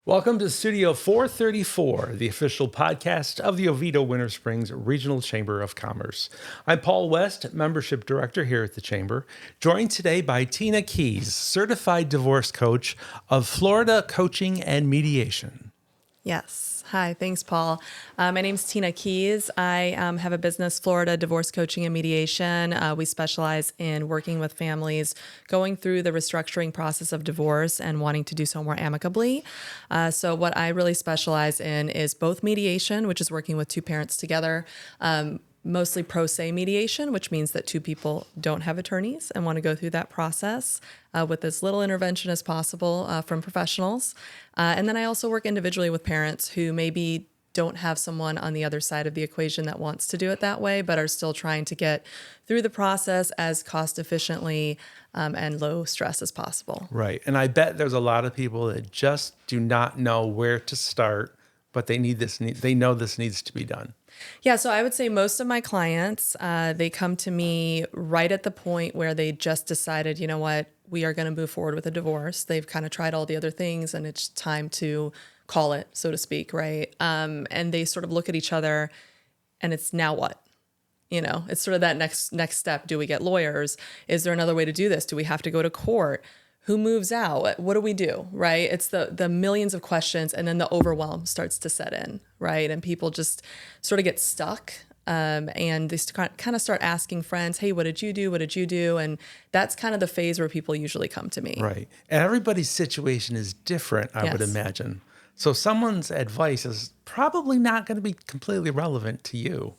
Welcome to Studio 434, the official podcast of the Oviedo-Winter Springs Regional Chamber of Commerce. I'm Paul West, Membership Director here at the Chamber, joined today by Tina Keys, Certified Divorce Coach of Florida Coaching and Mediation. Yes. Hi. Thanks, Paul. My name's Tina Keys. I have a business, Florida Divorce Coaching and Mediation. We specialize in working with families going through the restructuring process of divorce and wanting to do so more amicably. So what I really specialize in is both mediation, which is working with two parents together, mostly pro se mediation, which means that two people don't have attorneys and want to go through that process with as little intervention as possible from professionals. And then I also work individually with parents who maybe don't have someone on the other side of the equation that wants to do it that way, but are still trying to get through the process as cost efficiently and low stress as possible. Right. And I bet there's a lot of people that just do not know where to start, but they know this needs to be done. Yeah, so I would say most of my clients, they come to me right at the point where they just decided, you know what, we are going to move forward with a divorce. They've kind of tried all the other things and it's time to call it, so to speak, right? And they sort of look at each other and it's now what? You know, it's sort of that next step. Do we get lawyers? Is there another way to do this? Do we have to go to court? Who moves out? What do we do, right? It's the millions of questions, and then the overwhelm starts to set in, right? And people just sort of get stuck, and they kind of start asking friends, hey, what did you do? What did you do? And that's kind of the phase where people usually come to me. Right. And everybody's situation is different, I would imagine. So someone's advice is probably not going to be completely relevant to you.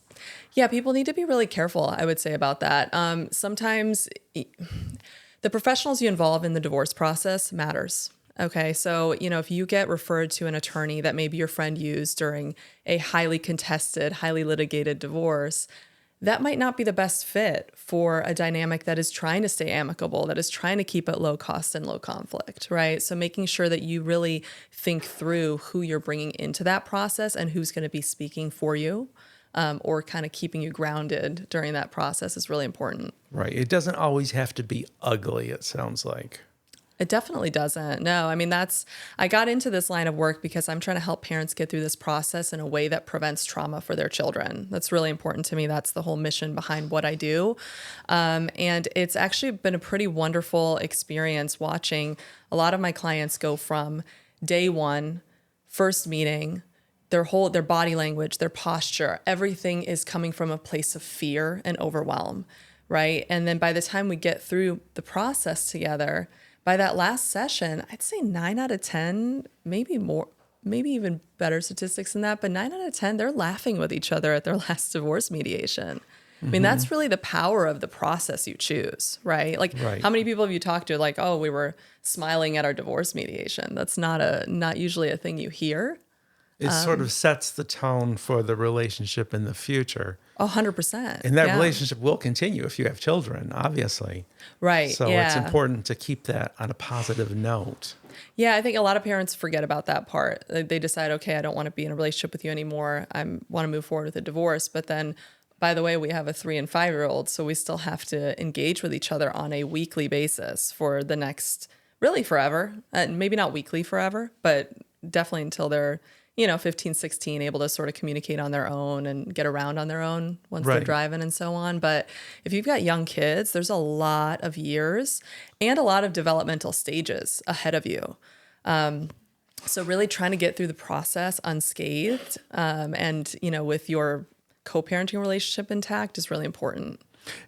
Yeah, people need to be really careful, I would say, about that. Sometimes the professionals you involve in the divorce process matters. Okay, so, if you get referred to an attorney that maybe your friend used during a highly contested, highly litigated divorce, that might not be the best fit for a dynamic that is trying to stay amicable, that is trying to keep it low cost and low conflict, right? So making sure that you really think through who you're bringing into that process and who's going to be speaking for you. Or kind of keeping you grounded during that process is really important. Right. It doesn't always have to be ugly, it sounds like. It definitely doesn't. No, I mean, I got into this line of work because I'm trying to help parents get through this process in a way that prevents trauma for their children. That's really important to me. That's the whole mission behind what I do. And it's actually been a pretty wonderful experience watching a lot of my clients go from day one, first meeting, their body language, their posture, everything is coming from a place of fear and overwhelm, right? And then by the time we get through the process together, by that last session, I'd say 9 out of 10, maybe more, maybe even better statistics than that, but 9 out of 10, they're laughing with each other at their last divorce mediation. I mean, that's really the power of the process you choose, right? Like, How many people have you talked to like, oh, we were smiling at our divorce mediation? That's not usually a thing you hear. It sort of sets the tone for the relationship in the future. 100%. And that relationship will continue if you have children, obviously. Right. So it's important to keep that on a positive note. Yeah, I think a lot of parents forget about that part. They decide, okay, I don't want to be in a relationship with you anymore. I want to move forward with a divorce. But then, by the way, we have a 3- and 5-year-old, so we still have to engage with each other on a weekly basis for the next, really forever. Maybe not weekly forever, but definitely until they're 15, 16, able to sort of communicate on their own and get around on their own once they're driving and so on. But if you've got young kids, there's a lot of years and a lot of developmental stages ahead of you. So really trying to get through the process unscathed and, with your co-parenting relationship intact is really important.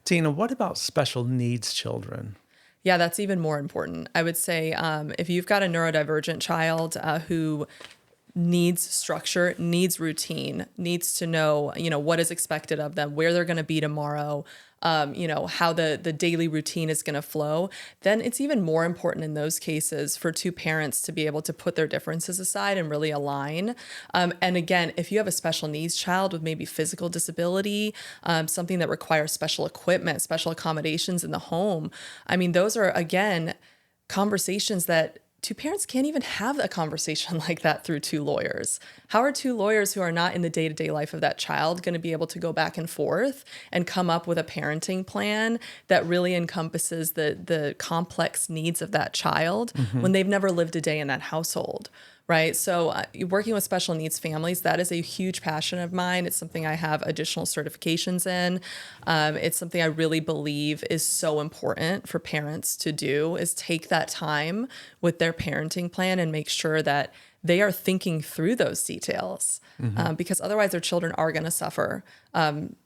Tina, what about special needs children? Yeah, that's even more important. I would say if you've got a neurodivergent child who needs structure, needs routine, needs to know, what is expected of them, where they're going to be tomorrow, how the daily routine is going to flow, then it's even more important in those cases for two parents to be able to put their differences aside and really align. And again, if you have a special needs child with maybe physical disability, something that requires special equipment, special accommodations in the home, I mean, those are, again, conversations that two parents can't even have a conversation like that through two lawyers. How are two lawyers who are not in the day-to-day life of that child going to be able to go back and forth and come up with a parenting plan that really encompasses the complex needs of that child when they've never lived a day in that household, right? So working with special needs families, that is a huge passion of mine. It's something I have additional certifications in. It's something I really believe is so important for parents to do, is take that time with their parenting plan and make sure that they are thinking through those details, because otherwise their children are going to suffer,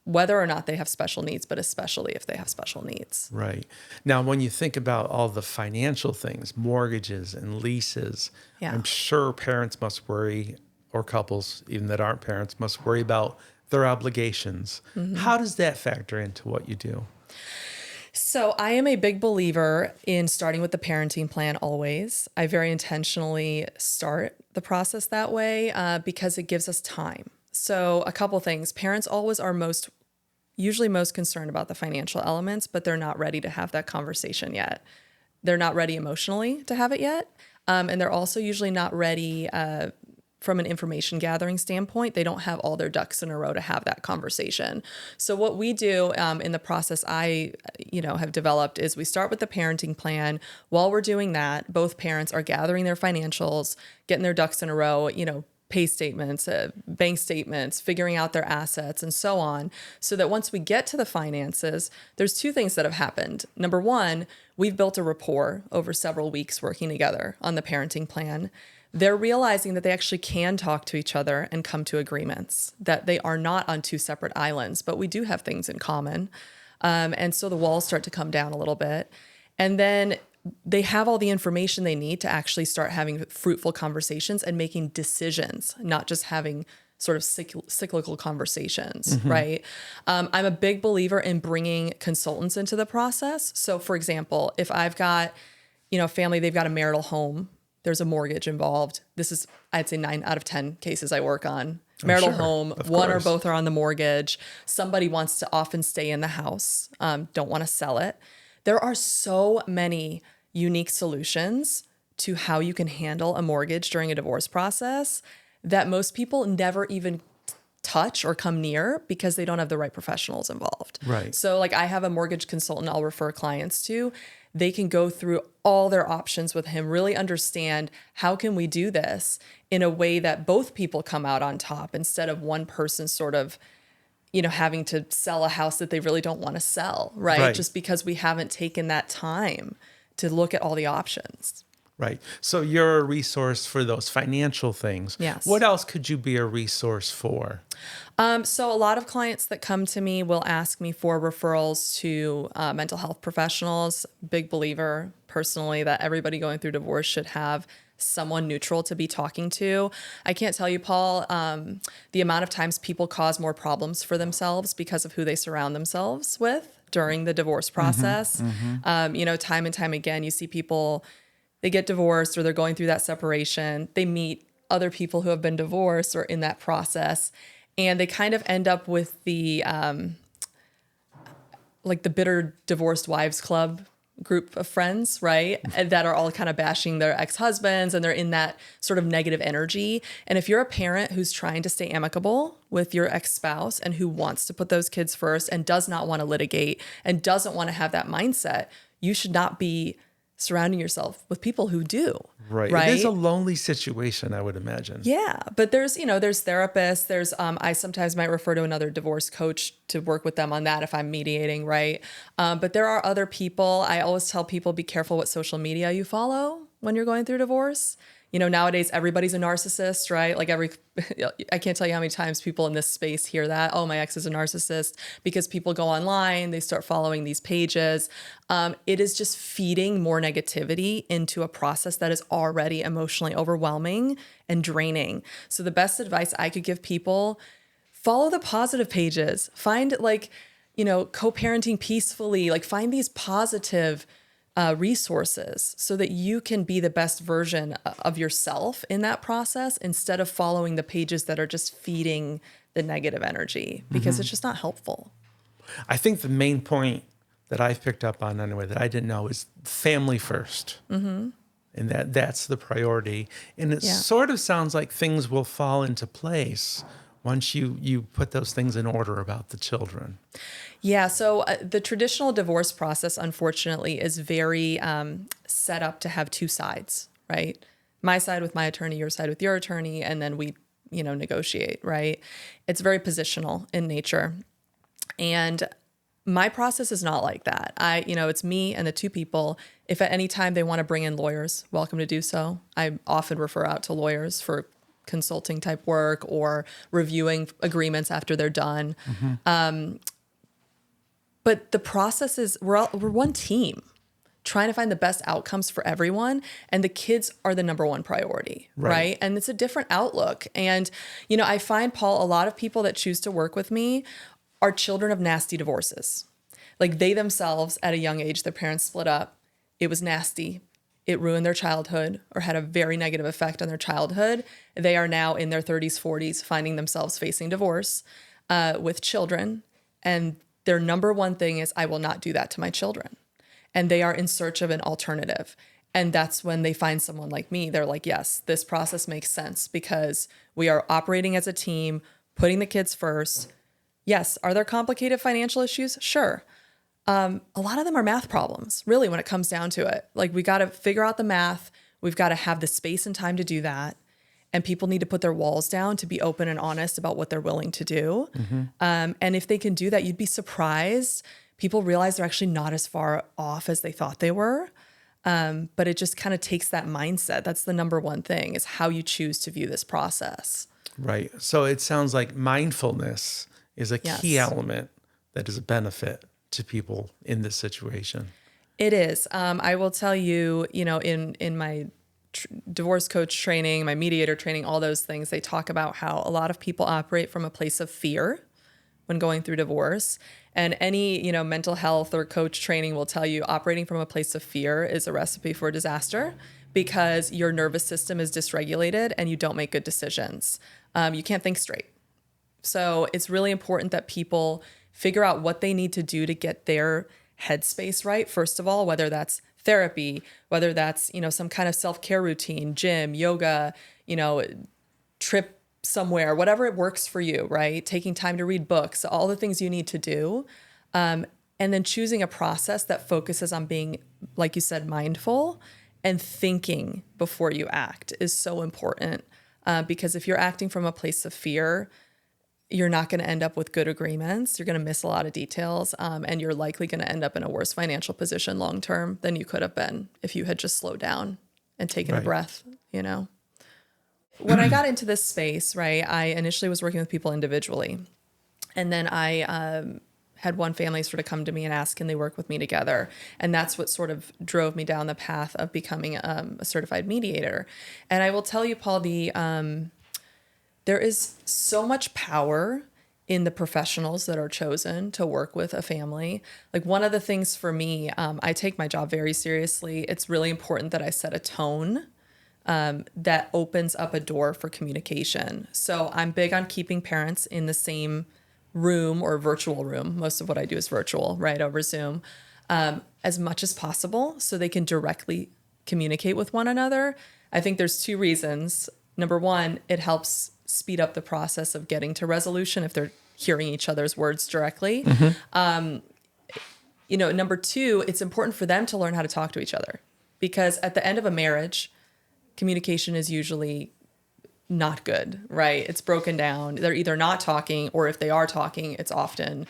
whether or not they have special needs, but especially if they have special needs. Right. Now, when you think about all the financial things, mortgages and leases, Yeah. I'm sure parents must worry, or couples, even that aren't parents, must worry about their obligations. How does that factor into what you do? So I am a big believer in starting with the parenting plan always. I very intentionally start the process that way because it gives us time. So a couple things. Parents always are usually most concerned about the financial elements, but they're not ready to have that conversation yet. They're not ready emotionally to have it yet. And they're also usually not ready from an information gathering standpoint. They don't have all their ducks in a row to have that conversation. So what we do in the process I have developed is we start with the parenting plan. While we're doing that, both parents are gathering their financials, getting their ducks in a row, pay statements, bank statements, figuring out their assets, and so on, so that once we get to the finances, there's two things that have happened. Number one, we've built a rapport over several weeks working together on the parenting plan. They're realizing that they actually can talk to each other and come to agreements, that they are not on two separate islands, but we do have things in common. And so the walls start to come down a little bit. And then they have all the information they need to actually start having fruitful conversations and making decisions, not just having sort of cyclical conversations, right? I'm a big believer in bringing consultants into the process. So for example, if I've got, a family, they've got a marital home, there's a mortgage involved. This is, I'd say 9 out of 10 cases I work on. Marital home, one or both are on the mortgage. Somebody wants to often stay in the house, don't want to sell it. There are so many unique solutions to how you can handle a mortgage during a divorce process that most people never even touch or come near because they don't have the right professionals involved. Right. So like I have a mortgage consultant I'll refer clients to. They can go through all their options with him, really understand how can we do this in a way that both people come out on top instead of one person sort of, having to sell a house that they really don't want to sell, right? Just because we haven't taken that time to look at all the options. Right. So you're a resource for those financial things. Yes. What else could you be a resource for? So a lot of clients that come to me will ask me for referrals to mental health professionals. Big believer personally that everybody going through divorce should have someone neutral to be talking to. I can't tell you, Paul, the amount of times people cause more problems for themselves because of who they surround themselves with during the divorce process. Time and time again, you see people, they get divorced or they're going through that separation. They meet other people who have been divorced or in that process, and they kind of end up with the the bitter divorced wives club group of friends, right? And that are all kind of bashing their ex-husbands, and they're in that sort of negative energy. And if you're a parent who's trying to stay amicable with your ex-spouse and who wants to put those kids first and does not want to litigate and doesn't want to have that mindset, you should not be surrounding yourself with people who do. Right. It is a lonely situation, I would imagine. Yeah. But there's therapists. There's, I sometimes might refer to another divorce coach to work with them on that if I'm mediating, right? But there are other people. I always tell people, be careful what social media you follow when you're going through divorce. Nowadays everybody's a narcissist, right? I can't tell you how many times people in this space hear that, oh, my ex is a narcissist, because people go online, they start following these pages. It is just feeding more negativity into a process that is already emotionally overwhelming and draining. So the best advice I could give people, follow the positive pages, find co-parenting peacefully, find these positive resources so that you can be the best version of yourself in that process instead of following the pages that are just feeding the negative energy, because it's just not helpful. I think the main point that I've picked up on anyway that I didn't know is family first. And that's the priority. And it sort of sounds like things will fall into place once you put those things in order about the children. Yeah, so the traditional divorce process, unfortunately, is very set up to have two sides, right? my side with my attorney, your side with your attorney, and then we, negotiate, right? It's very positional in nature. And my process is not like that. It's me and the two people. If at any time they want to bring in lawyers, welcome to do so. I often refer out to lawyers for consulting type work or reviewing agreements after they're done. But the process is we're one team trying to find the best outcomes for everyone. And the kids are the number one priority, right? And it's a different outlook. And, I find, Paul, a lot of people that choose to work with me are children of nasty divorces. Like they themselves at a young age, their parents split up. It was nasty. It ruined their childhood or had a very negative effect on their childhood. They are now in their 30s, 40s, finding themselves facing divorce with children. And their number one thing is, I will not do that to my children. And they are in search of an alternative. And that's when they find someone like me. They're like, yes, this process makes sense because we are operating as a team, putting the kids first. Yes, are there complicated financial issues? Sure. A lot of them are math problems, really, when it comes down to it. Like we got to figure out the math. We've got to have the space and time to do that. And people need to put their walls down to be open and honest about what they're willing to do. And if they can do that, you'd be surprised. People realize they're actually not as far off as they thought they were. But it just kind of takes that mindset. That's the number one thing, is how you choose to view this process. Right. So it sounds like mindfulness is a key Yes. element that is a benefit to people in this situation. It is. I will tell you, in my divorce coach training, my mediator training, all those things, they talk about how a lot of people operate from a place of fear when going through divorce. And any, mental health or coach training will tell you operating from a place of fear is a recipe for disaster because your nervous system is dysregulated and you don't make good decisions. You can't think straight. So it's really important that people figure out what they need to do to get their headspace right. First of all, whether that's therapy, whether that's, some kind of self-care routine, gym, yoga, trip somewhere, whatever it works for you, right? Taking time to read books, all the things you need to do. And then choosing a process that focuses on being, like you said, mindful and thinking before you act is so important. Because if you're acting from a place of fear, you're not going to end up with good agreements. You're going to miss a lot of details. And you're likely going to end up in a worse financial position long-term than you could have been if you had just slowed down and taken a breath, When I got into this space, right, I initially was working with people individually. And then I had one family sort of come to me and ask, can they work with me together? And that's what sort of drove me down the path of becoming a certified mediator. And I will tell you, Paul, there is so much power in the professionals that are chosen to work with a family. Like one of the things for me, I take my job very seriously. It's really important that I set a tone that opens up a door for communication. So I'm big on keeping parents in the same room or virtual room. Most of what I do is virtual, right, over Zoom, as much as possible so they can directly communicate with one another. I think there's two reasons. Number one, it helps speed up the process of getting to resolution if they're hearing each other's words directly. Number two, it's important for them to learn how to talk to each other because at the end of a marriage, communication is usually not good, right? It's broken down. They're either not talking, or if they are talking, it's often,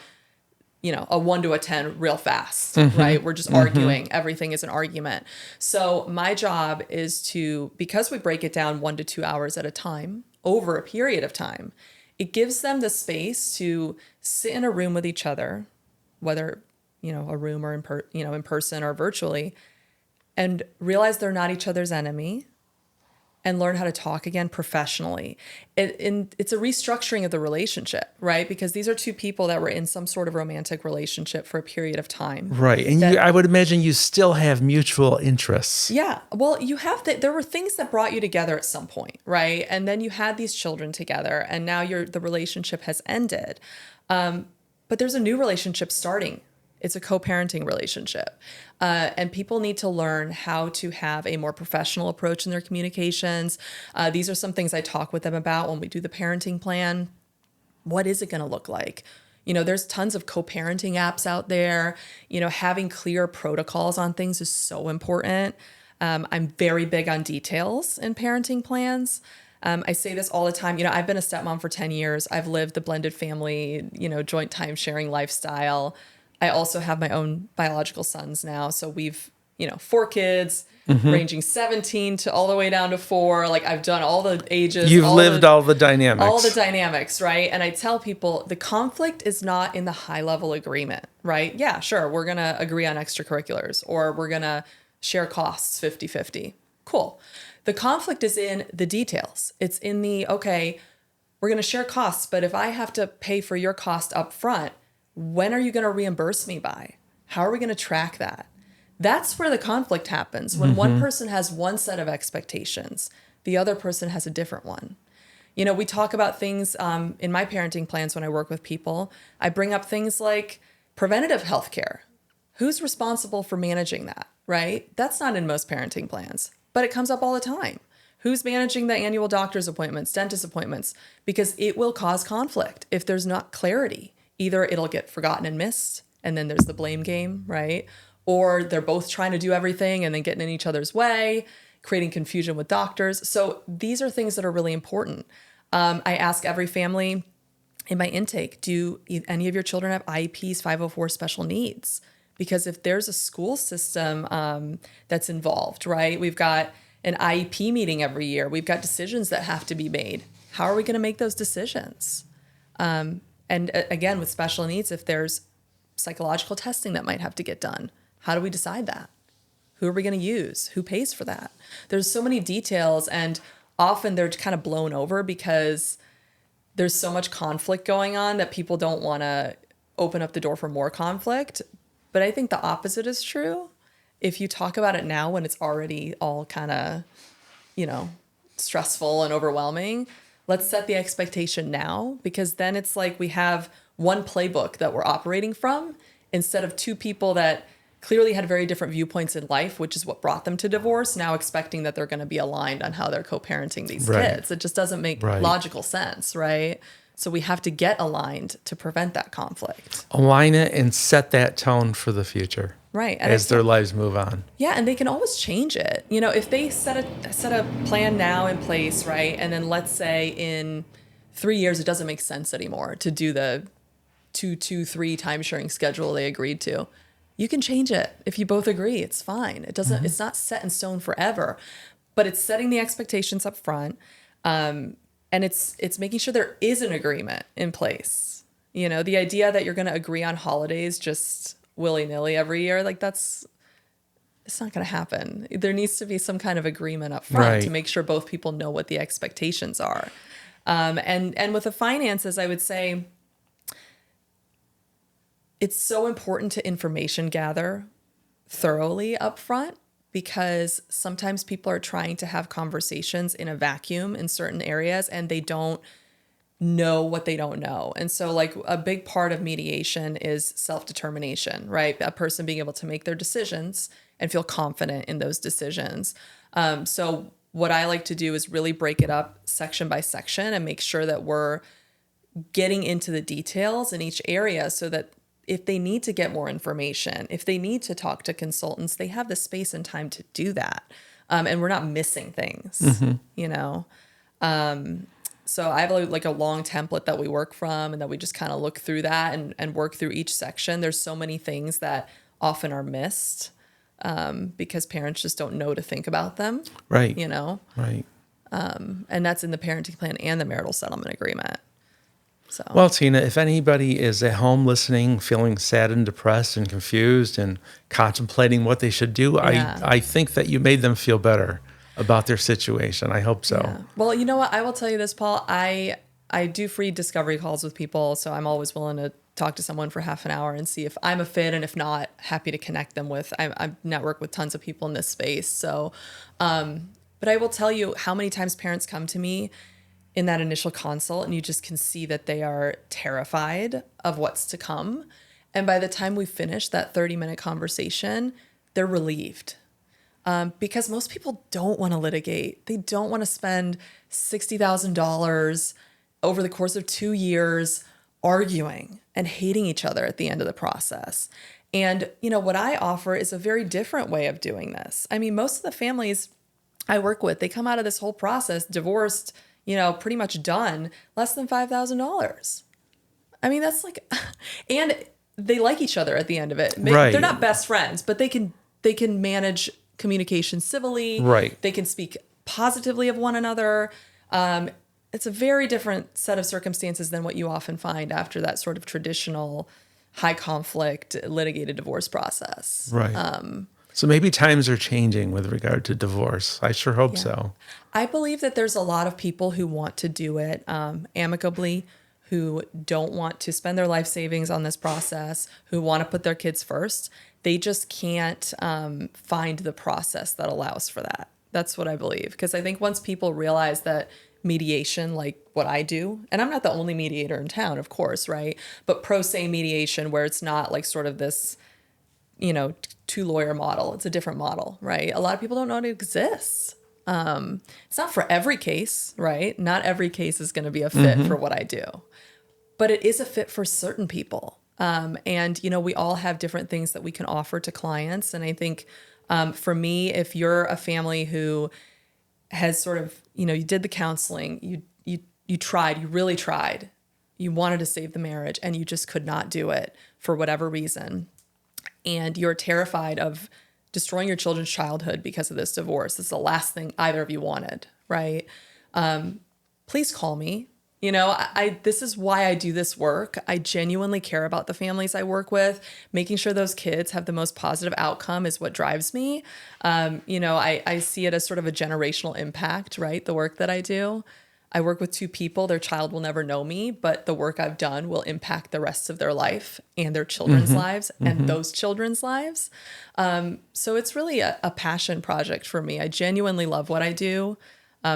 a 1 to a 10 real fast, right? We're just arguing. Everything is an argument. So my job is because we break it down 1 to 2 hours at a time over a period of time, it gives them the space to sit in a room with each other, whether, a room or in person or virtually, and realize they're not each other's enemy, and learn how to talk again professionally. It's a restructuring of the relationship, right? Because these are two people that were in some sort of romantic relationship for a period of time. Right. And I would imagine you still have mutual interests. Yeah. Well, there were things that brought you together at some point, right? And then you had these children together and now the relationship has ended. But there's a new relationship starting. It's a co-parenting relationship. And people need to learn how to have a more professional approach in their communications. These are some things I talk with them about when we do the parenting plan. What is it going to look like? There's tons of co-parenting apps out there. Having clear protocols on things is so important. I'm very big on details in parenting plans. I say this all the time. I've been a stepmom for 10 years. I've lived the blended family, joint time sharing lifestyle. I also have my own biological sons now. So we've, 4 kids ranging 17 to all the way down to 4. Like I've done all the ages. You've lived all the dynamics. All the dynamics, right? And I tell people the conflict is not in the high level agreement, right? Yeah, sure. We're going to agree on extracurriculars or we're going to share costs 50-50. Cool. The conflict is in the details. It's in the, okay, we're going to share costs, but if I have to pay for your cost up front, when are you going to reimburse me by? How are we going to track that? That's where the conflict happens. When one person has one set of expectations, the other person has a different one. We talk about things in my parenting plans when I work with people. I bring up things like preventative health care. Who's responsible for managing that, right? That's not in most parenting plans, but it comes up all the time. Who's managing the annual doctor's appointments, dentist appointments? Because it will cause conflict if there's not clarity. Either it'll get forgotten and missed, and then there's the blame game, right? Or they're both trying to do everything and then getting in each other's way, creating confusion with doctors. So these are things that are really important. I ask every family in my intake, do any of your children have IEPs, 504 special needs? Because if there's a school system that's involved, right? We've got an IEP meeting every year. We've got decisions that have to be made. How are we going to make those decisions? And again, with special needs, if there's psychological testing that might have to get done, how do we decide that? Who are we going to use? Who pays for that? There's so many details, and often they're kind of blown over because there's so much conflict going on that people don't want to open up the door for more conflict. But I think the opposite is true. If you talk about it now when it's already all kind of, stressful and overwhelming, let's set the expectation now, because then it's like we have one playbook that we're operating from instead of 2 people that clearly had very different viewpoints in life, which is what brought them to divorce, now expecting that they're going to be aligned on how they're co-parenting these kids. It just doesn't make logical sense, right? So we have to get aligned to prevent that conflict. Align it and set that tone for the future. Right. And as their lives move on. Yeah, and they can always change it. If they set a plan now in place, right? And then let's say in 3 years it doesn't make sense anymore to do the 2-2-3 time sharing schedule they agreed to. You can change it if you both agree. It's fine. It doesn't. It's not set in stone forever, but it's setting the expectations up front, and it's making sure there is an agreement in place. The idea that you're going to agree on holidays just willy-nilly every year, it's not going to happen. There needs to be some kind of agreement up front to make sure both people know what the expectations are. And with the finances, I would say, it's so important to information gather thoroughly up front, because sometimes people are trying to have conversations in a vacuum in certain areas and they don't know what they don't know. And so a big part of mediation is self-determination, right? A person being able to make their decisions and feel confident in those decisions. So what I like to do is really break it up section by section and make sure that we're getting into the details in each area, so that if they need to get more information, if they need to talk to consultants, they have the space and time to do that. And we're not missing things, So I have a long template that we work from, and that we just kind of look through that and work through each section. There's so many things that often are missed because parents just don't know to think about them. Right. Right. And that's in the parenting plan and the marital settlement agreement. So. Well, Tina, if anybody is at home listening, feeling sad and depressed and confused and contemplating what they should do, I think that you made them feel better about their situation. I hope so. Yeah. Well, you know what? I will tell you this, Paul. I do free discovery calls with people, so I'm always willing to talk to someone for half an hour and see if I'm a fit, and if not, happy to connect them with. I network with tons of people in this space. So, but I will tell you how many times parents come to me in that initial consult, and you just can see that they are terrified of what's to come. And by the time we finish that 30-minute conversation, they're relieved. Because most people don't want to litigate. They don't want to spend $60,000 over the course of 2 years arguing and hating each other at the end of the process. And, what I offer is a very different way of doing this. I mean, most of the families I work with, they come out of this whole process divorced, pretty much done, less than $5,000. I mean, that's like, and they like each other at the end of it. Right. They're not best friends, but they can manage communication civilly. Right. They can speak positively of one another. It's a very different set of circumstances than what you often find after that sort of traditional high conflict litigated divorce process. Right. So maybe times are changing with regard to divorce. I sure hope so. I believe that there's a lot of people who want to do it amicably, who don't want to spend their life savings on this process, who want to put their kids first. They just can't find the process that allows for that. That's what I believe. Because I think once people realize that mediation, like what I do, and I'm not the only mediator in town, of course, right? But pro se mediation, where it's not like sort of this, two lawyer model. It's a different model, right? A lot of people don't know it exists. It's not for every case, right? Not every case is going to be a fit for what I do, but it is a fit for certain people. And, we all have different things that we can offer to clients. And I think for me, if you're a family who has sort of, you did the counseling, you tried, you really tried, you wanted to save the marriage and you just could not do it for whatever reason. And you're terrified of destroying your children's childhood because of this divorce. This is the last thing either of you wanted, right? Please call me. This is why I do this work. I genuinely care about the families I work with. Making sure those kids have the most positive outcome is what drives me. I see it as sort of a generational impact, right? The work that I do. I work with two people. Their child will never know me, but the work I've done will impact the rest of their life and their children's lives and those children's lives. So it's really a passion project for me. I genuinely love what I do.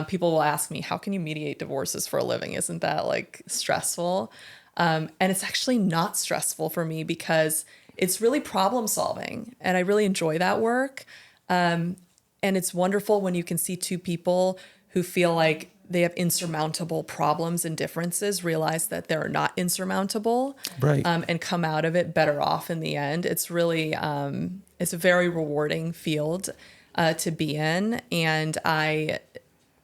People will ask me, how can you mediate divorces for a living? Isn't that like stressful? And it's actually not stressful for me because it's really problem solving and I really enjoy that work. And it's wonderful when you can see two people who feel like they have insurmountable problems and differences, realize that they're not insurmountable, right. And come out of it better off in the end. It's really, it's a very rewarding field to be in. And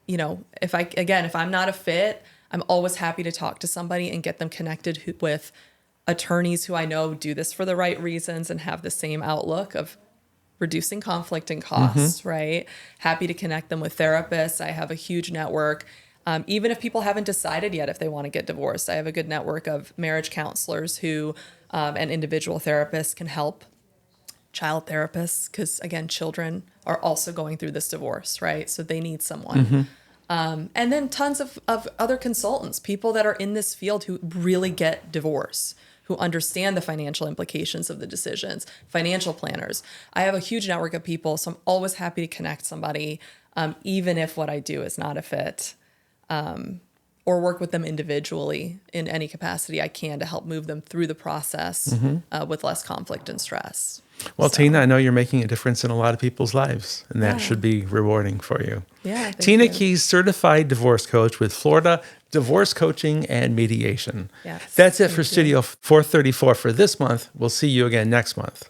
if I'm not a fit, I'm always happy to talk to somebody and get them connected with attorneys who I know do this for the right reasons and have the same outlook of reducing conflict and costs, right? Happy to connect them with therapists. I have a huge network. Even if people haven't decided yet if they want to get divorced, I have a good network of marriage counselors who and individual therapists can help. Child therapists, because again, children are also going through this divorce, right? So they need someone. And then tons of other consultants, people that are in this field who really get divorce, who understand the financial implications of the decisions, financial planners. I have a huge network of people, so I'm always happy to connect somebody, even if what I do is not a fit, or work with them individually in any capacity I can to help move them through the process with less conflict and stress. Well, Tina, I know you're making a difference in a lot of people's lives, and that should be rewarding for you. Yeah. Tina Keys, certified divorce coach with Florida Divorce Coaching and Mediation. Yes. That's it for Studio 434 for this month. We'll see you again next month.